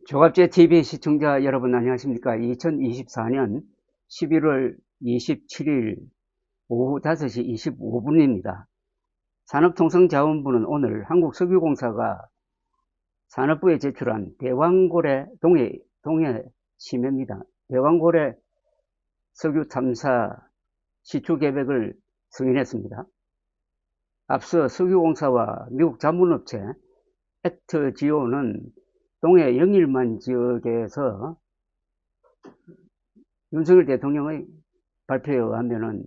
조갑제 TV 시청자 여러분 안녕하십니까? 2024년 11월 27일 오후 5시 25분입니다. 산업통상자원부는 오늘 한국석유공사가 산업부에 제출한 대왕고래 동해 심해입니다. 대왕고래 석유 탐사 시추 계획을 승인했습니다. 앞서 석유공사와 미국 자문업체 액트지오는 동해 영일만 지역에서 윤석열 대통령의 발표에 의하면은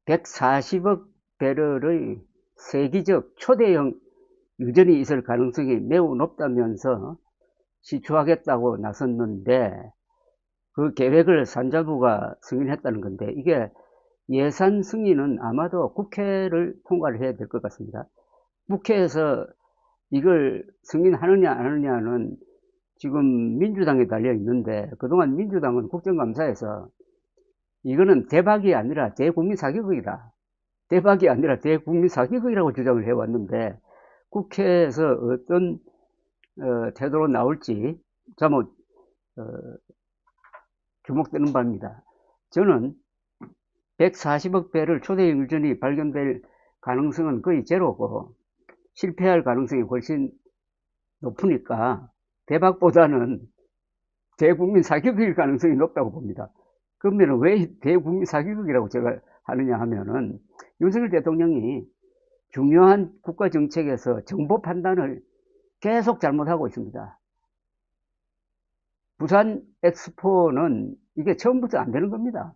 140억 배럴의 세기적 초대형 유전이 있을 가능성이 매우 높다면서 시추하겠다고 나섰는데 그 계획을 산자부가 승인했다는 건데 이게 예산 승인은 아마도 국회를 통과를 해야 될 것 같습니다. 국회에서 이걸 승인하느냐 안 하느냐는 지금 민주당에 달려 있는데 그동안 민주당은 국정감사에서 이거는 대박이 아니라 대국민 사기극이다. 대박이 아니라 대국민 사기극이라고 주장을 해왔는데 국회에서 어떤 태도로 나올지 잘못 주목되는 바입니다. 저는 140억 배럴 초대형 유전이 발견될 가능성은 거의 제로고 실패할 가능성이 훨씬 높으니까 대박보다는 대국민 사기극일 가능성이 높다고 봅니다. 그러면 왜 대국민 사기극이라고 제가 하느냐 하면은 윤석열 대통령이 중요한 국가 정책에서 정보 판단을 계속 잘못하고 있습니다. 부산 엑스포는 이게 처음부터 안 되는 겁니다.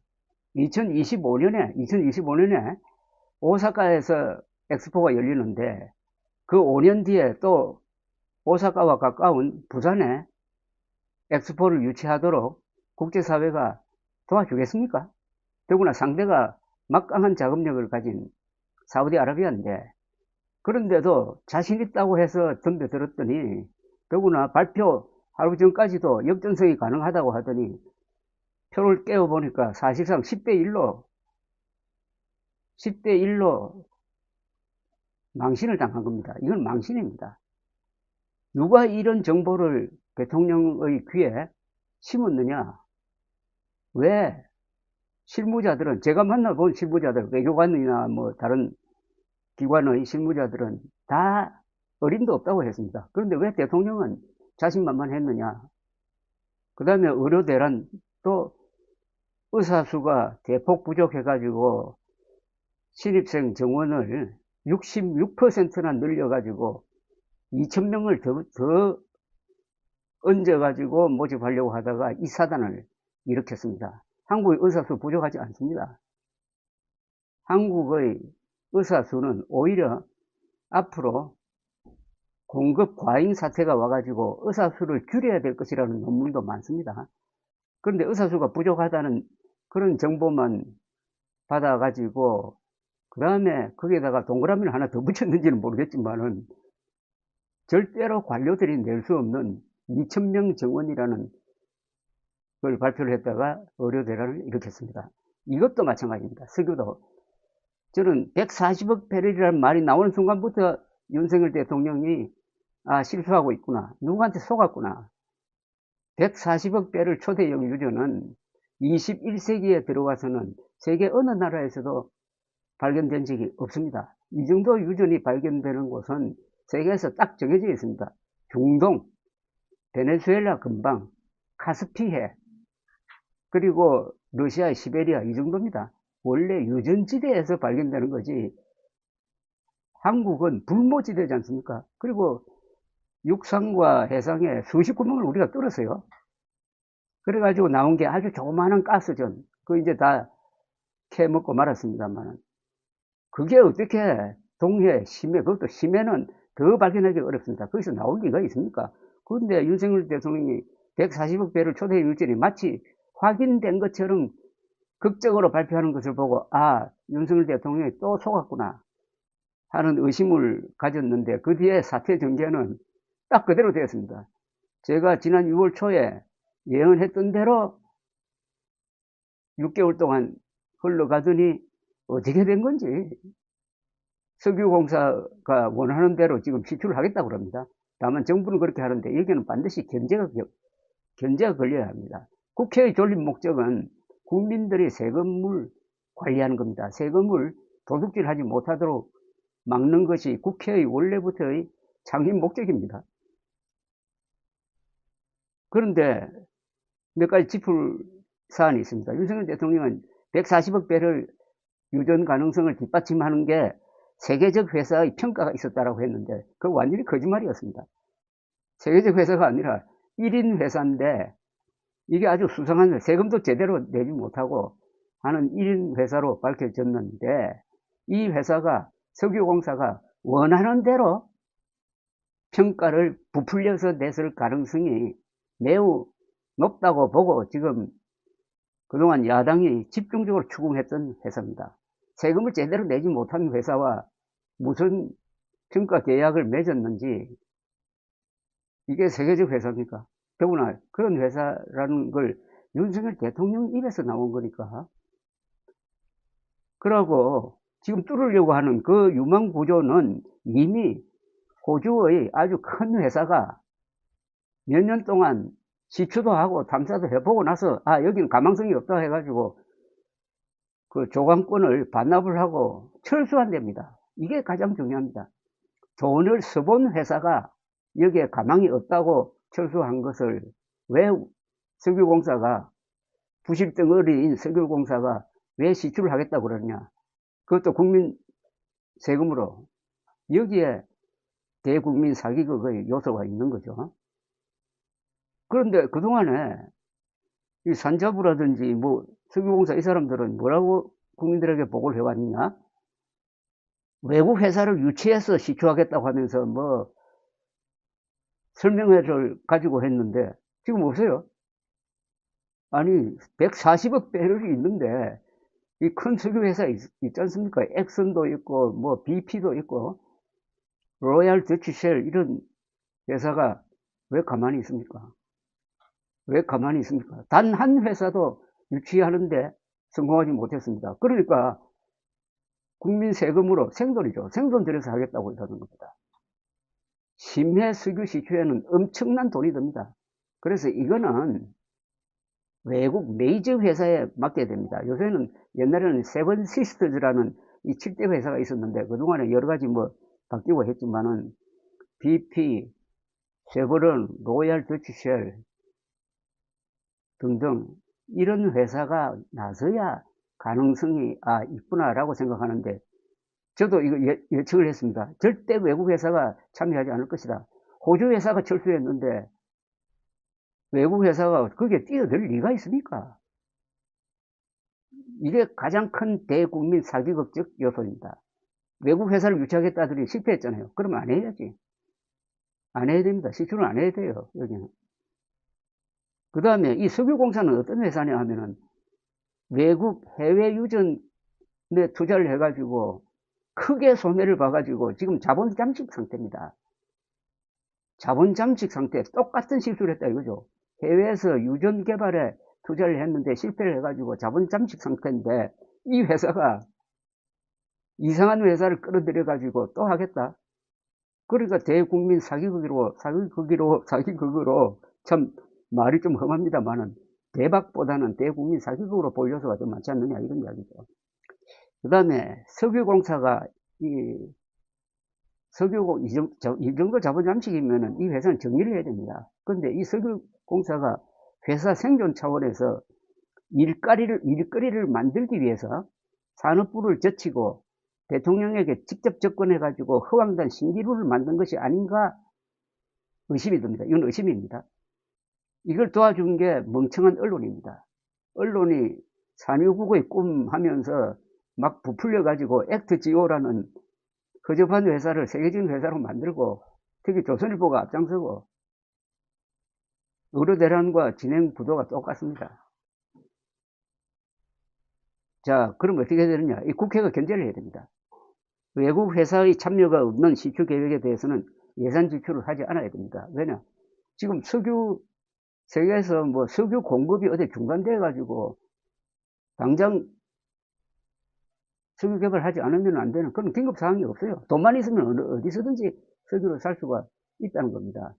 2025년에 오사카에서 엑스포가 열리는데 그 5년 뒤에 또 오사카와 가까운 부산에 엑스포를 유치하도록 국제사회가 도와주겠습니까? 더구나 상대가 막강한 자금력을 가진 사우디아라비아인데 그런데도 자신 있다고 해서 덤벼들었더니 더구나 발표 하루 전까지도 역전성이 가능하다고 하더니 표를 깨워보니까 사실상 10대 1로 망신을 당한 겁니다. 이건 망신입니다. 누가 이런 정보를 대통령의 귀에 심었느냐? 왜 실무자들은 제가 만나본 실무자들 외교관이나 뭐 다른 기관의 실무자들은 다 어림도 없다고 했습니다. 그런데 왜 대통령은 자신만만했느냐? 그 다음에 의료대란 또 의사수가 대폭 부족해가지고 신입생 정원을 66%나 늘려가지고 2,000명을 더 얹어가지고 모집하려고 하다가 이 사단을 일으켰습니다. 한국의 의사수 부족하지 않습니다. 한국의 의사수는 오히려 앞으로 공급 과잉 사태가 와가지고 의사수를 줄여야 될 것이라는 논문도 많습니다. 그런데 의사수가 부족하다는 그런 정보만 받아가지고 그 다음에 거기에다가 동그라미를 하나 더 붙였는지는 모르겠지만은 절대로 관료들이 낼 수 없는 2,000명 정원이라는 걸 발표를 했다가 의료대란을 일으켰습니다. 이것도 마찬가지입니다. 석유도 저는 140억 배럴이라는 말이 나오는 순간부터 윤석열 대통령이 실수하고 있구나. 누구한테 속았구나. 140억 배럴 초대형 유전은 21세기에 들어와서는 세계 어느 나라에서도 발견된 적이 없습니다. 이 정도 유전이 발견되는 곳은 세계에서 딱 정해져 있습니다. 중동, 베네수엘라 근방, 카스피해, 그리고 러시아의 시베리아 이 정도입니다. 원래 유전지대에서 발견되는 거지 한국은 불모지대지 않습니까? 그리고 육상과 해상에 수십 구멍을 우리가 뚫었어요. 그래가지고 나온 게 아주 조그마한 가스전 그거 이제 다 캐먹고 말았습니다만 그게 어떻게 동해 심해 그것도 심해는 더 발견하기 어렵습니다. 거기서 나올 리가 있습니까? 그런데 윤석열 대통령이 140억 배럴 초대 유전이 마치 확인된 것처럼 극적으로 발표하는 것을 보고 윤석열 대통령이 또 속았구나 하는 의심을 가졌는데 그 뒤에 사태 전개는 딱 그대로 되었습니다. 제가 지난 6월 초에 예언했던 대로 6개월 동안 흘러가더니 어떻게 된 건지 석유공사가 원하는 대로 지금 시추를 하겠다고 합니다. 다만 정부는 그렇게 하는데 여기는 반드시 견제가 걸려야 합니다. 국회의 존립 목적은 국민들이 세금을 관리하는 겁니다. 세금을 도둑질하지 못하도록 막는 것이 국회의 원래부터의 창립 목적입니다. 그런데 몇 가지 짚을 사안이 있습니다. 윤석열 대통령은 140억 배럴 유전 가능성을 뒷받침하는 게 세계적 회사의 평가가 있었다라고 했는데 그거 완전히 거짓말이었습니다. 세계적 회사가 아니라 1인 회사인데 이게 아주 수상한 세금도 제대로 내지 못하고 하는 1인 회사로 밝혀졌는데 이 회사가 석유공사가 원하는 대로 평가를 부풀려서 냈을 가능성이 매우 높다고 보고 지금 그동안 야당이 집중적으로 추궁했던 회사입니다. 세금을 제대로 내지 못한 회사와 무슨 평가 계약을 맺었는지 이게 세계적 회사입니까? 더구나 그런 회사라는 걸 윤석열 대통령 입에서 나온 거니까. 그러고 지금 뚫으려고 하는 그 유망 구조는 이미 호주의 아주 큰 회사가 몇 년 동안 시추도 하고 탐사도 해보고 나서 여기는 가망성이 없다 해가지고 그 조강권을 반납을 하고 철수한답니다. 이게 가장 중요합니다. 돈을 써본 회사가 여기에 가망이 없다고 철수한 것을 왜 석유공사가 부실덩어리인 석유공사가 왜 시추를 하겠다고 그러냐. 그것도 국민 세금으로. 여기에 대국민 사기극의 요소가 있는 거죠. 그런데 그동안에 이 산자부라든지 뭐 석유공사 이 사람들은 뭐라고 국민들에게 보고를 해왔느냐. 외국 회사를 유치해서 시추하겠다고 하면서 뭐 설명회를 가지고 했는데 지금 없어요. 아니 140억 배럴이 있는데 이 큰 석유회사 있지 않습니까? 엑슨도 있고 뭐 BP도 있고 로얄 더치쉘 이런 회사가 왜 가만히 있습니까? 왜 가만히 있습니까? 단 한 회사도 유치하는데 성공하지 못했습니다. 그러니까 국민 세금으로 생돈이죠. 생돈 들여서 하겠다고 하는 겁니다. 심해 석유 시추에는 엄청난 돈이 듭니다. 그래서 이거는 외국 메이저 회사에 맡겨야 됩니다. 요새는 옛날에는 세븐 시스터즈라는 이 7대 회사가 있었는데 그동안에 여러 가지 뭐 바뀌고 했지만은 BP, 쉐보론, 로얄 더치쉘 등등 이런 회사가 나서야 가능성이 있구나라고 생각하는데 저도 이거 예측을 했습니다. 절대 외국 회사가 참여하지 않을 것이다. 호주 회사가 철수했는데 외국 회사가 거기에 뛰어들 리가 있습니까? 이게 가장 큰 대국민 사기극적 요소입니다. 외국 회사를 유치하겠다더니 실패했잖아요. 그러면 안 해야지. 안 해야 됩니다. 시추는 안 해야 돼요. 여기는. 그 다음에 이 석유공사는 어떤 회사냐 하면은 외국 해외 유전에 투자를 해가지고 크게 손해를 봐가지고 지금 자본 잠식 상태입니다. 자본 잠식 상태 똑같은 실수를 했다 이거죠. 해외에서 유전 개발에 투자를 했는데 실패를 해가지고 자본 잠식 상태인데 이 회사가 이상한 회사를 끌어들여가지고 또 하겠다. 그러니까 대국민 사기극으로 참 말이 좀 험합니다만은 대박보다는 대국민 사기극으로 볼 요소가 좀 많지 않느냐 이런 이야기죠. 그 다음에 석유공사가 이 정도 자본 잠식이면은 이 회사는 정리를 해야 됩니다. 그런데 이 석유공사가 회사 생존 차원에서 일거리를 만들기 위해서 산업부를 젖히고 대통령에게 직접 접근해가지고 허황된 신기루를 만든 것이 아닌가 의심이 듭니다. 이건 의심입니다. 이걸 도와준 게 멍청한 언론입니다. 언론이 산유국의 꿈 하면서 막 부풀려가지고 액트지오라는 허접한 회사를 세계적인 회사로 만들고 특히 조선일보가 앞장서고 의료대란과 진행 구도가 똑같습니다. 자, 그럼 어떻게 해야 되느냐? 이 국회가 견제를 해야 됩니다. 외국 회사의 참여가 없는 시추 계획에 대해서는 예산 지출을 하지 않아야 됩니다. 왜냐? 지금 세계에서 뭐 석유 공급이 어디 중단돼 가지고 당장 석유 개발하지 않으면 안 되는 그런 긴급 사항이 없어요. 돈만 있으면 어디서든지 석유를 살 수가 있다는 겁니다.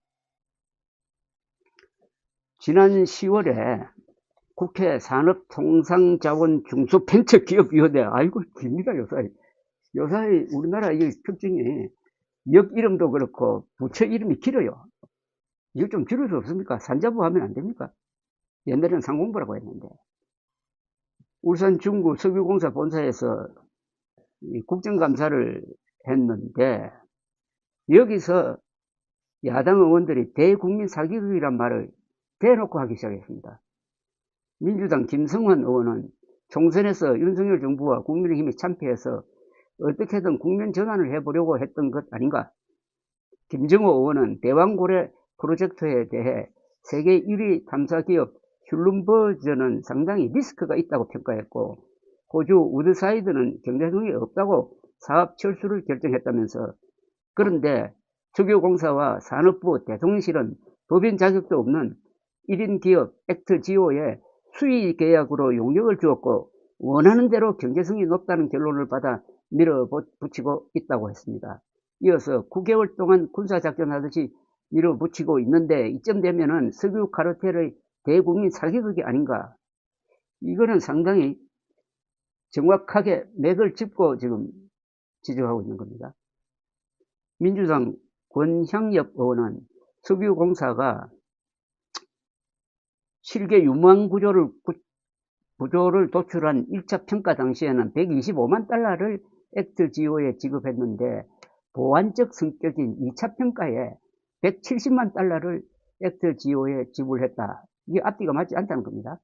지난 10월에 국회 산업통상자원중소벤처기업위원회, 아이고 깁니다. 요사이 우리나라 이 특징이 역 이름도 그렇고 부처 이름이 길어요. 이거 좀 길을 수 없습니까? 산자부 하면 안 됩니까? 옛날에는 상공부라고 했는데. 울산 중구 석유공사 본사에서 국정감사를 했는데 여기서 야당 의원들이 대국민 사기극이란 말을 대놓고 하기 시작했습니다. 민주당 김성환 의원은 총선에서 윤석열 정부와 국민의힘이 참패해서 어떻게든 국면 전환을 해보려고 했던 것 아닌가. 김정호 의원은 대왕고래 프로젝트에 대해 세계 1위 탐사기업 슐룸버저는 상당히 리스크가 있다고 평가했고, 호주 우드사이드는 경제성이 없다고 사업 철수를 결정했다면서, 그런데 석유공사와 산업부 대통령실은 법인 자격도 없는 1인 기업 액트지오에 수의 계약으로 용역을 주었고 원하는 대로 경제성이 높다는 결론을 받아 밀어붙이고 있다고 했습니다. 이어서 9개월 동안 군사작전하듯이 밀어붙이고 있는데 이쯤 되면은 석유 카르텔의 대국민 사기극이 아닌가. 이거는 상당히 정확하게 맥을 짚고 지금 지적하고 있는 겁니다. 민주당 권향엽 의원은 석유공사가 실계 유망 구조를 도출한 1차 평가 당시에는 125만 달러를 액트지오에 지급했는데 보완적 성격인 2차 평가에 170만 달러를 액트지오에 지불했다. 이게 앞뒤가 맞지 않다는 겁니다.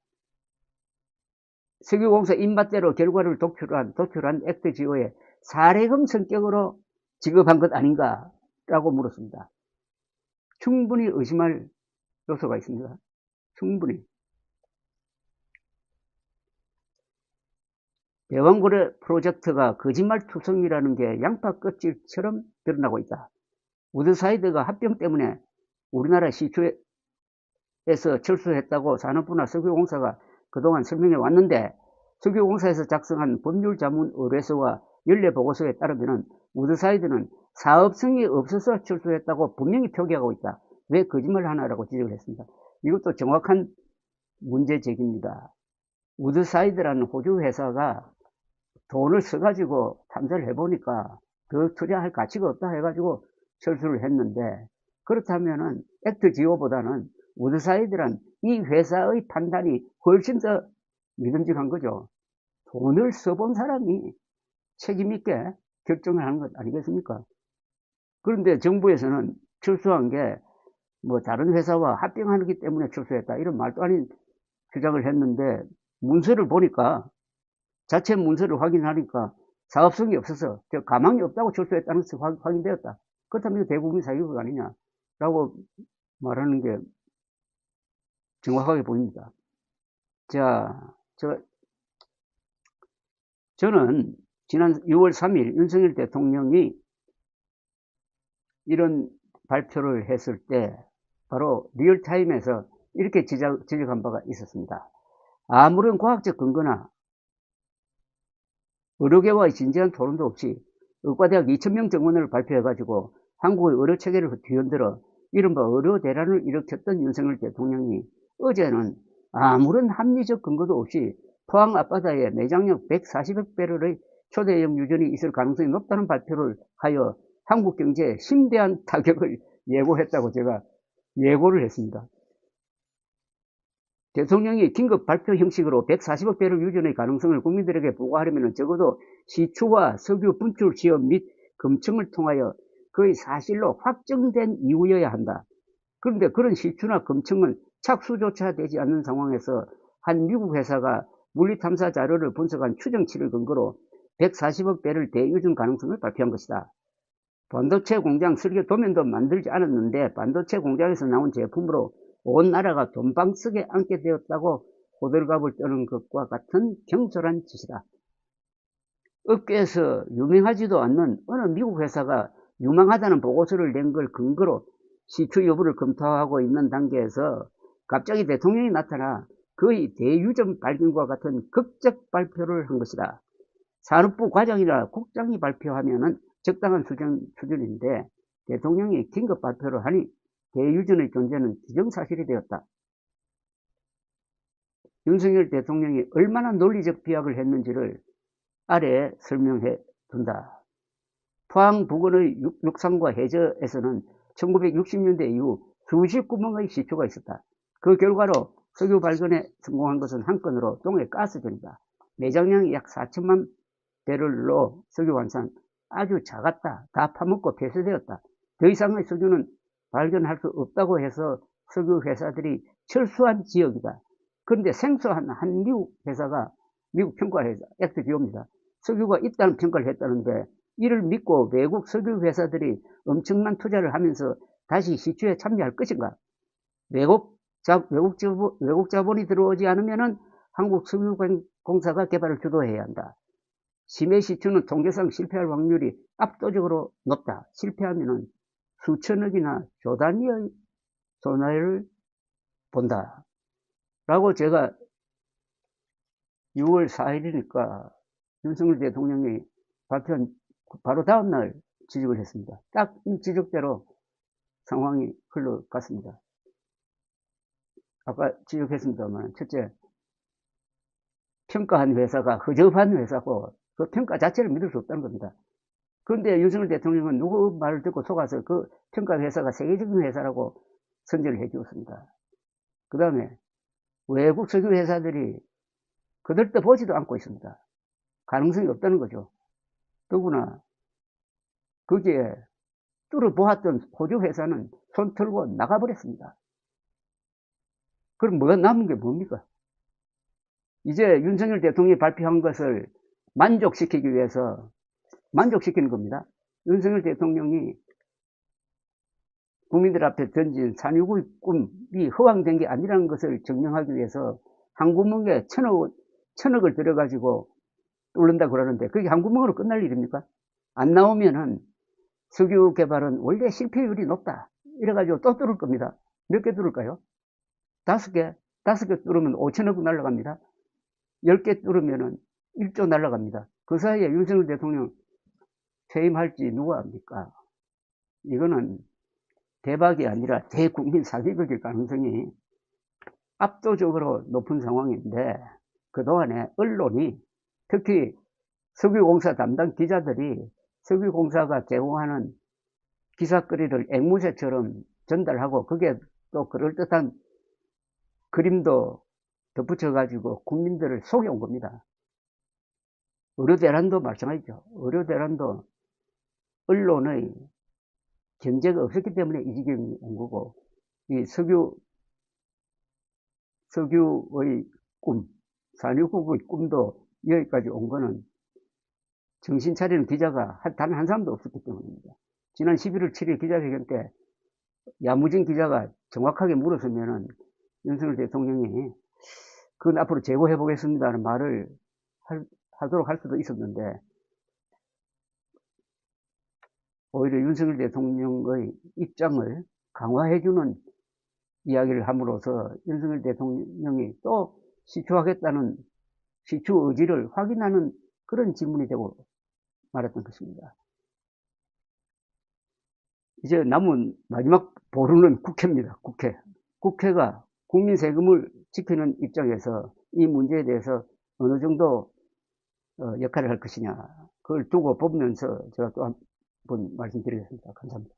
석유공사 입맛대로 결과를 도출한 액트지오에 사례금 성격으로 지급한 것 아닌가라고 물었습니다. 충분히 의심할 요소가 있습니다. 충분히. 대왕고래 프로젝트가 거짓말투성이라는 게 양파 껍질처럼 드러나고 있다. 우드사이드가 합병 때문에 우리나라 시초에서 철수했다고 산업부나 석유공사가 그동안 설명해 왔는데 석유공사에서 작성한 법률자문 의뢰서와 연례보고서에 따르면 우드사이드는 사업성이 없어서 철수했다고 분명히 표기하고 있다. 왜 거짓말 하나라고 지적을 했습니다. 이것도 정확한 문제 제기입니다. 우드사이드라는 호주 회사가 돈을 써가지고 탐사를 해보니까 더 투자할 가치가 없다 해가지고 철수를 했는데, 그렇다면은 액트지오보다는 우드사이드란 이 회사의 판단이 훨씬 더 믿음직한 거죠. 돈을 써본 사람이 책임있게 결정을 하는 것 아니겠습니까? 그런데 정부에서는 철수한 게 뭐 다른 회사와 합병하기 때문에 철수했다, 이런 말도 아닌 주장을 했는데, 문서를 보니까, 자체 문서를 확인하니까 사업성이 없어서 가망이 없다고 철수했다는 것이 확인되었다. 그렇다면 대국민 사기극 아니냐라고 말하는 게 정확하게 보입니다. 자, 저는 지난 6월 3일 윤석열 대통령이 이런 발표를 했을 때 바로 리얼타임에서 이렇게 지적한 바가 있었습니다. 아무런 과학적 근거나 의료계와의 진지한 토론도 없이 의과대학 2,000명 정원을 발표해가지고 한국의 의료체계를 뒤흔들어 이른바 의료대란을 일으켰던 윤석열 대통령이 어제는 아무런 합리적 근거도 없이 포항 앞바다에 매장력 140억 배럴의 초대형 유전이 있을 가능성이 높다는 발표를 하여 한국 경제에 심대한 타격을 예고했다고 제가 예고를 했습니다. 대통령이 긴급 발표 형식으로 140억 배럴 유전의 가능성을 국민들에게 보고하려면 적어도 시추와 석유 분출 시험 및 검증을 통하여 거의 사실로 확정된 이후여야 한다. 그런데 그런 시추나 검증은 착수조차 되지 않는 상황에서 한 미국 회사가 물리탐사 자료를 분석한 추정치를 근거로 140억 배럴 대유전 가능성을 발표한 것이다. 반도체 공장 설계 도면도 만들지 않았는데 반도체 공장에서 나온 제품으로 온 나라가 돈방석에 앉게 되었다고 호들갑을 떠는 것과 같은 경솔한 짓이다. 업계에서 유명하지도 않는 어느 미국 회사가 유망하다는 보고서를 낸 걸 근거로 시추 여부를 검토하고 있는 단계에서 갑자기 대통령이 나타나 거의 대유전 발견과 같은 극적 발표를 한 것이다. 산업부 과장이나 국장이 발표하면은 적당한 수준인데 대통령이 긴급 발표를 하니 대유전의 존재는 기정사실이 되었다. 윤석열 대통령이 얼마나 논리적 비약을 했는지를 아래에 설명해 둔다. 포항 부근의 육상과 해저에서는 1960년대 이후 수십 구멍의 시초가 있었다. 그 결과로 석유 발견에 성공한 것은 한 건으로 동해 가스전이다. 매장량이 약 4천만 배럴로 석유 완산 아주 작았다. 다 파먹고 폐쇄되었다. 더 이상의 석유는 발견할 수 없다고 해서 석유 회사들이 철수한 지역이다. 그런데 생소한 한 미국 회사가, 미국 평가회사, 엑스기오입니다. 석유가 있다는 평가를 했다는데 이를 믿고 외국 석유 회사들이 엄청난 투자를 하면서 다시 시추에 참여할 것인가? 외국 자본이 들어오지 않으면 한국 석유공사가 개발을 주도해야 한다. 심해 시추는 통계상 실패할 확률이 압도적으로 높다. 실패하면 수천억이나 조 단위의 손해를 본다. 라고 제가 6월 4일이니까 윤석열 대통령이 발표한 바로 다음날 지적을 했습니다. 딱 이 지적대로 상황이 흘러갔습니다. 아까 지적했습니다만, 첫째, 평가한 회사가 허접한 회사고 그 평가 자체를 믿을 수 없다는 겁니다. 그런데 윤석열 대통령은 누구 말을 듣고 속아서 그 평가 회사가 세계적인 회사라고 선전을 해 주었습니다. 그 다음에 외국 석유 회사들이 그들도 보지도 않고 있습니다. 가능성이 없다는 거죠. 더구나 거기에 뚫어보았던 호주 회사는 손 털고 나가버렸습니다. 그럼 뭐가 남은 게 뭡니까? 이제 윤석열 대통령이 발표한 것을 만족시키기 위해서 만족시키는 겁니다. 윤석열 대통령이 국민들 앞에 던진 산유국의 꿈이 허황된 게 아니라는 것을 증명하기 위해서 한 구멍에 천억을 들여가지고 뚫는다 그러는데 그게 한 구멍으로 끝날 일입니까? 안 나오면은 석유 개발은 원래 실패율이 높다. 이래가지고 또 뚫을 겁니다. 몇 개 뚫을까요? 5개. 5개 뚫으면 5천억 날라갑니다. 10개 뚫으면은 1조 날라갑니다. 그 사이에 윤석열 대통령 퇴임할지 누가 압니까? 이거는 대박이 아니라 대국민 사기극일 가능성이 압도적으로 높은 상황인데 그동안에 언론이 특히 석유공사 담당 기자들이 석유공사가 제공하는 기사거리를 앵무새처럼 전달하고 그게 또 그럴듯한 그림도 덧붙여가지고 국민들을 속여온 겁니다. 의료대란도 마찬가지죠. 의료대란도 언론의 견제가 없었기 때문에 이 지경이 온 거고 이 석유의 꿈, 산유국의 꿈도 여기까지 온 거는 정신 차리는 기자가 단 한 사람도 없었기 때문입니다. 지난 11월 7일 기자회견 때 야무진 기자가 정확하게 물었으면은 윤석열 대통령이 그건 앞으로 재고해 보겠습니다는 말을 하도록 할 수도 있었는데 오히려 윤석열 대통령의 입장을 강화해주는 이야기를 함으로써 윤석열 대통령이 또 시추하겠다는 시추 의지를 확인하는 그런 질문이 되고 말았던 것입니다. 이제 남은 마지막 보루는 국회입니다. 국회가 국민 세금을 지키는 입장에서 이 문제에 대해서 어느 정도 역할을 할 것이냐 그걸 두고 보면서 제가 또 한 번 말씀드리겠습니다. 감사합니다.